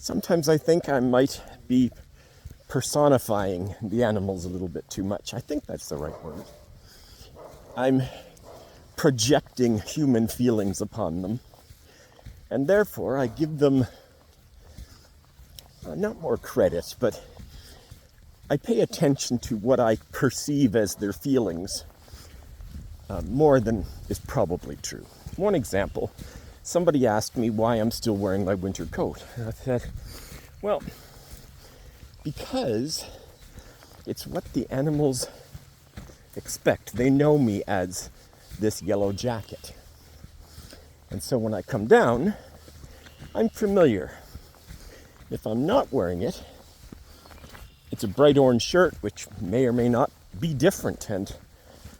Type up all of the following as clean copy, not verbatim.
Sometimes I think I might be personifying the animals a little bit too much. I think that's the right word. I'm projecting human feelings upon them, and therefore I give them not more credit, but I pay attention to what I perceive as their feelings more than is probably true. One example, somebody asked me why I'm still wearing my winter coat. And I said, well, because it's what the animals expect. They know me as this yellow jacket. And so when I come down, I'm familiar. If I'm not wearing it, it's a bright orange shirt, which may or may not be different, and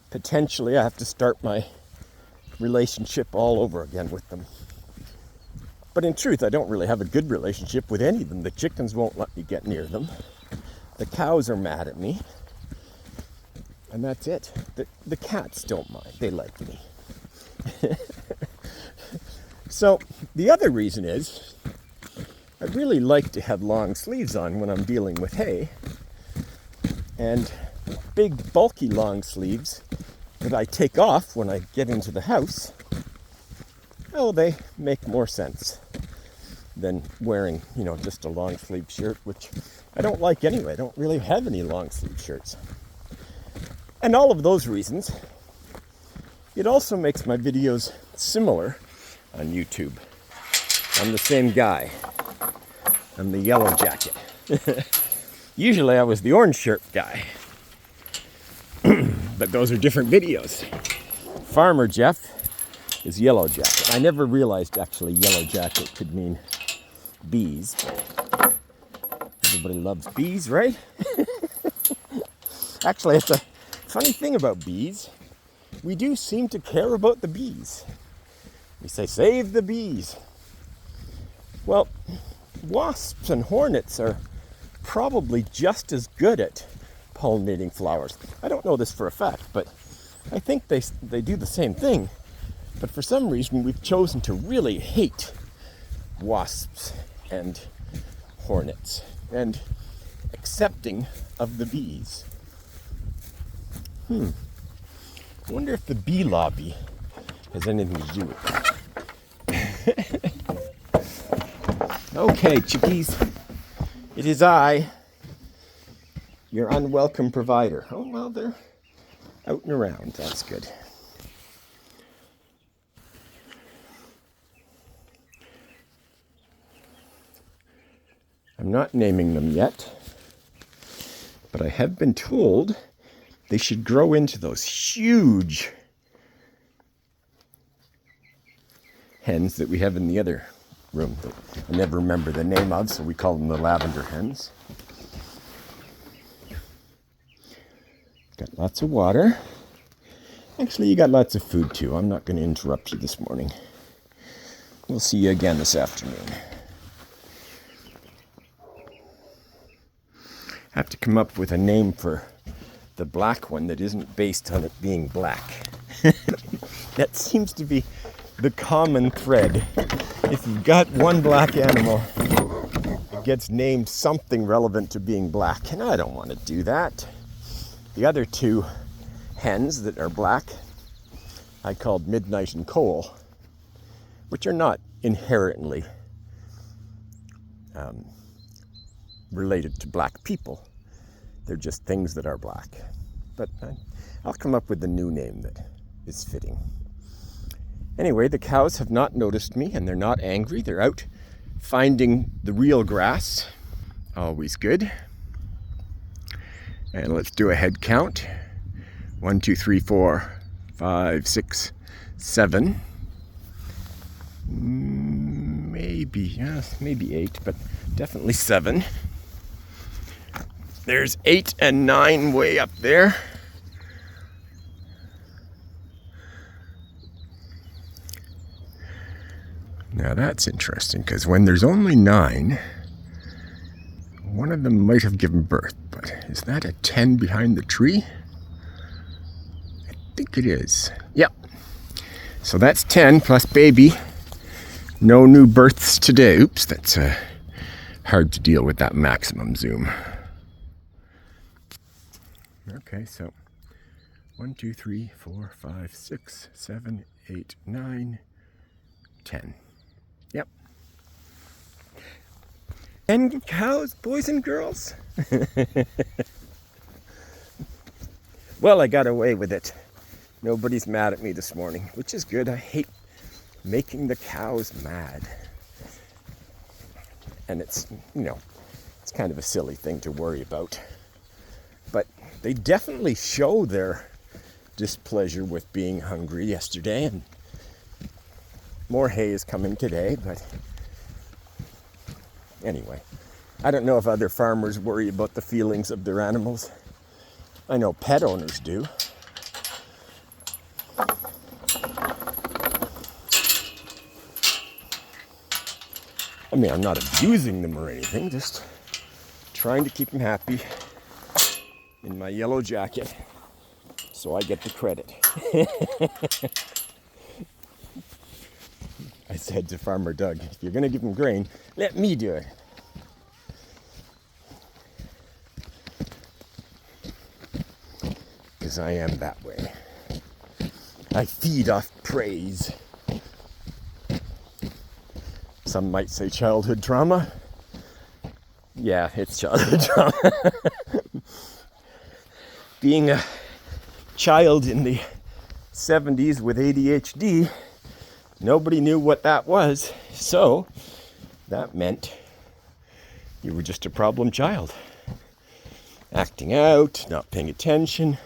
potentially I have to start my relationship all over again with them. But in truth, I don't really have a good relationship with any of them. The chickens won't let me get near them. The cows are mad at me. And that's it. The cats don't mind. They like me. So the other reason is I really like to have long sleeves on when I'm dealing with hay. And big, bulky long sleeves that I take off when I get into the house, oh, they make more sense than wearing, just a long sleeve shirt, which I don't like anyway. I don't really have any long sleeve shirts. And all of those reasons, it also makes my videos similar on YouTube. I'm the same guy. I'm the yellow jacket. Usually I was the orange shirt guy. But those are different videos. Farmer Jeff is yellow jacket. I never realized actually yellow jacket could mean bees. Everybody loves bees, right? Actually, it's a funny thing about bees. We do seem to care about the bees. We say, save the bees. Well, wasps and hornets are probably just as good at pollinating flowers. I don't know this for a fact, but I think they do the same thing. But for some reason, we've chosen to really hate wasps and hornets and accepting of the bees. I wonder if the bee lobby has anything to do with it. Okay, chickies, it is I, your unwelcome provider. Oh, well, they're out and around. That's good. I'm not naming them yet, but I have been told they should grow into those huge hens that we have in the other room that I never remember the name of, so we call them the lavender hens. Got lots of water. Actually, you got lots of food too. I'm not going to interrupt you this morning. We'll see you again this afternoon. I have to come up with a name for the black one that isn't based on it being black. That seems to be the common thread. If you've got one black animal, it gets named something relevant to being black, and I don't want to do that. The other two hens that are black, I called Midnight and Coal, which are not inherently related to black people. They're just things that are black. But I'll come up with a new name that is fitting. Anyway, the cows have not noticed me, and they're not angry. They're out finding the real grass. Always good. And let's do a head count. 1, 2, 3, 4, 5, 6, 7. Maybe 8, but definitely 7. There's 8 and 9 way up there. Now that's interesting, because when there's only 9, one of them might have given birth, but is that a 10 behind the tree? I think it is. Yep. So that's 10 plus baby. No new births today. Oops, that's a hard to deal with that maximum zoom. Okay, so 1, 2, 3, 4, 5, 6, 7, 8, 9, 10. Yep. 10 cows, boys and girls. Well, I got away with it. Nobody's mad at me this morning, which is good. I hate making the cows mad. And it's, it's kind of a silly thing to worry about. But they definitely show their displeasure with being hungry yesterday, and more hay is coming today, but anyway, I don't know if other farmers worry about the feelings of their animals. I know pet owners do. I mean, I'm not abusing them or anything, just trying to keep them happy in my yellow jacket so I get the credit. I said to Farmer Doug, if you're going to give them grain, let me do it. Because I am that way. I feed off praise. Some might say childhood trauma. Yeah, it's childhood trauma. Being a child in the 70s with ADHD, nobody knew what that was, so that meant you were just a problem child. Acting out, not paying attention,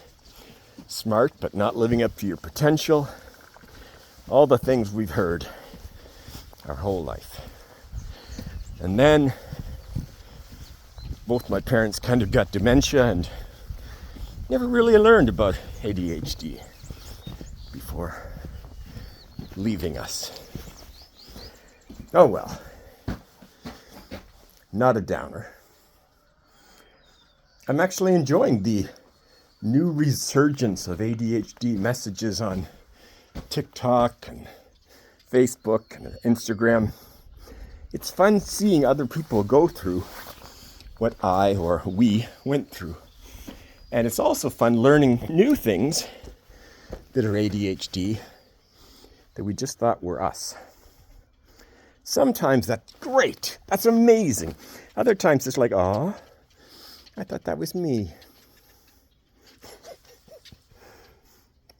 smart but not living up to your potential. All the things we've heard our whole life. And then both my parents kind of got dementia and never really learned about ADHD before leaving us. Oh well, not a downer. I'm actually enjoying the new resurgence of ADHD messages on TikTok and Facebook and Instagram. It's fun seeing other people go through what I or we went through. And it's also fun learning new things that are ADHD that we just thought were us. Sometimes that's great. That's amazing. Other times it's like, oh, I thought that was me.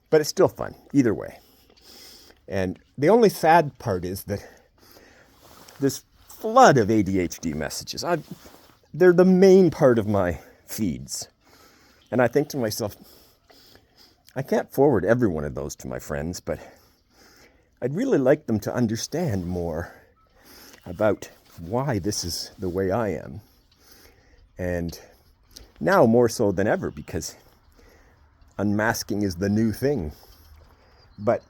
But it's still fun, either way. And the only sad part is that this flood of ADHD messages, they're the main part of my feeds. And I think to myself, I can't forward every one of those to my friends, but I'd really like them to understand more about why this is the way I am. And now more so than ever, because unmasking is the new thing. But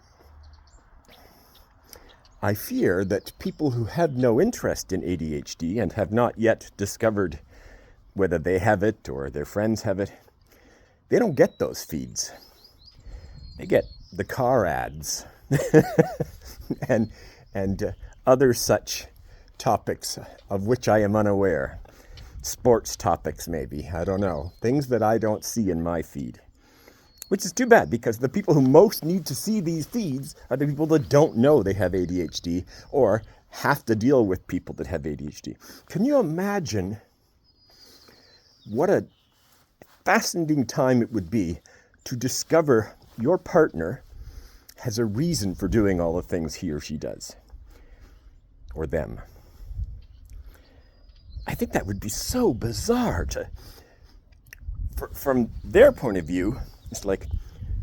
I fear that people who have no interest in ADHD and have not yet discovered whether they have it or their friends have it, they don't get those feeds. They get the car ads and other such topics of which I am unaware. Sports topics maybe, I don't know. Things that I don't see in my feed. Which is too bad, because the people who most need to see these feeds are the people that don't know they have ADHD or have to deal with people that have ADHD. Can you imagine what a fascinating time it would be to discover your partner has a reason for doing all the things he or she does, or them? I think that would be so bizarre from their point of view. It's like,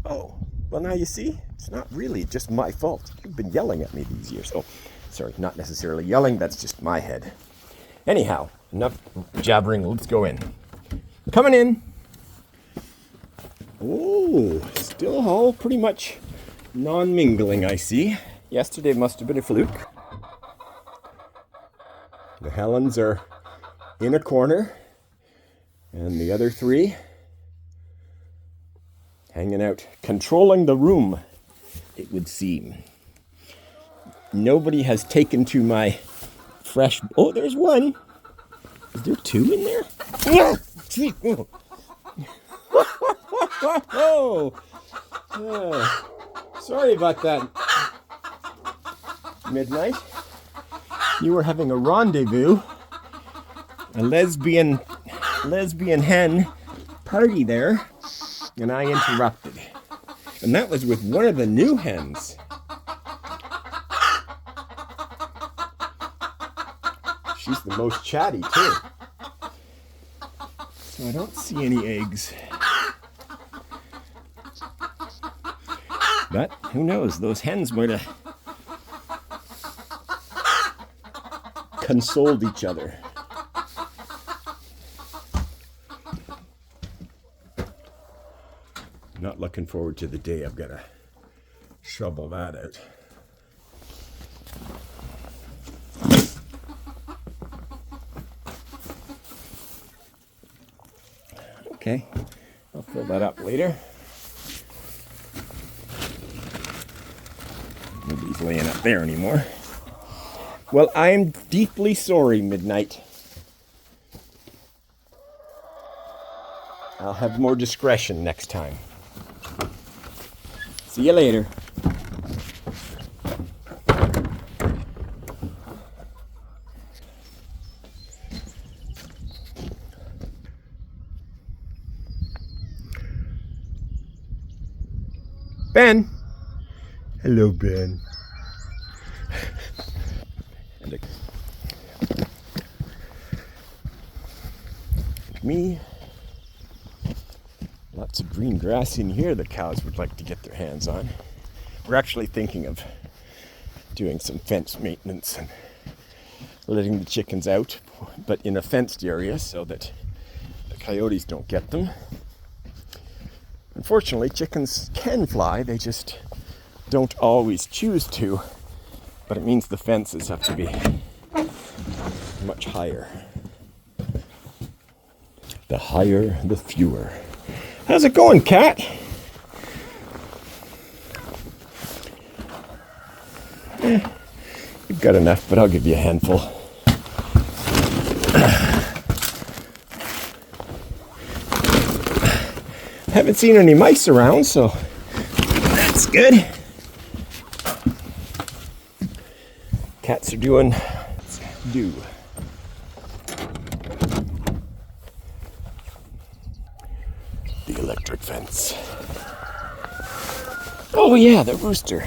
oh, well, now you see, it's not really just my fault. You've been yelling at me these years. Oh, sorry, not necessarily yelling, that's just my head. Anyhow, enough jabbering, let's go in. Coming in. Oh, still all pretty much non-mingling, I see. Yesterday must have been a fluke. The Helens are in a corner, and the other three hanging out, controlling the room, it would seem. Nobody has taken to my fresh... Oh, there's one. Is there two in there? Yeah. Sorry about that, Midnight. You were having a rendezvous, a lesbian hen party there, and I interrupted. And that was with one of the new hens. She's the most chatty too. So I don't see any eggs. But who knows, those hens might have consoled each other. Not looking forward to the day I've got to shovel that out. Okay, I'll fill that up later. Nobody's laying up there anymore. Well, I'm deeply sorry, Midnight. I'll have more discretion next time. See you later. Ben. Hello, Ben. Me. Lots of green grass in here the cows would like to get their hands on. We're actually thinking of doing some fence maintenance and letting the chickens out, but in a fenced area so that the coyotes don't get them. Unfortunately, chickens can fly, they just don't always choose to, but it means the fences have to be much higher. The higher, the fewer. How's it going, Cat? You've got enough, but I'll give you a handful. Haven't seen any mice around, so that's good. Cats are doing do. The electric fence. Oh yeah, the rooster.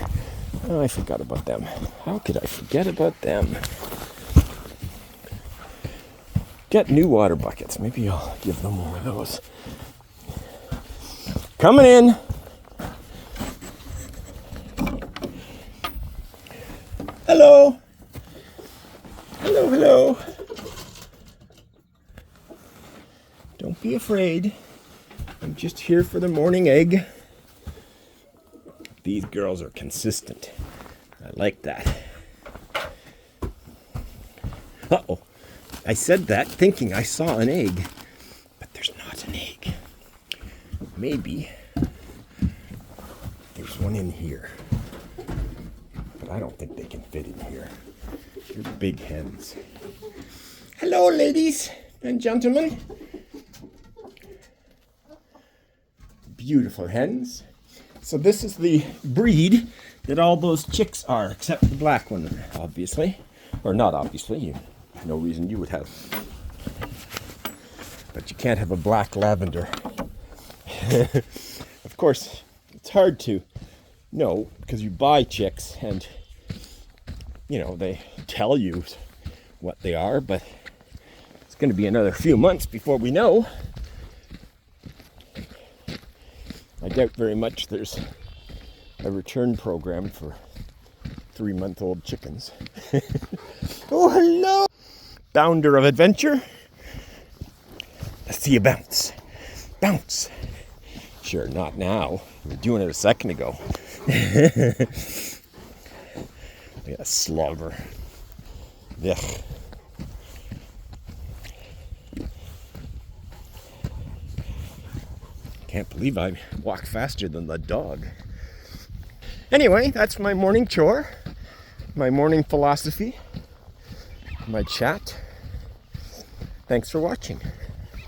Oh, I forgot about them. How could I forget about them? Get new water buckets. Maybe I'll give them one of those. Coming in. Hello. Hello, hello. Don't be afraid. I'm just here for the morning egg. These girls are consistent. I like that. Uh-oh. I said that thinking I saw an egg, but there's not an egg. Maybe there's one in here, but I don't think they can fit in here. They're big hens. Hello, ladies and gentlemen. Beautiful hens. So this is the breed that all those chicks are, except the black one, obviously. Or not obviously, no reason you would have. But you can't have a black lavender. Of course, it's hard to know because you buy chicks and, you know, they tell you what they are, but it's going to be another few months before we know. I doubt very much there's a return program for 3-month-old chickens. Oh, hello! Bounder of adventure. Let's see you bounce. Bounce. Sure, not now. You were doing it a second ago. Look at that slobber. Yuck. Can't believe I walk faster than the dog. Anyway, that's my morning chore, my morning philosophy, my chat. Thanks for watching.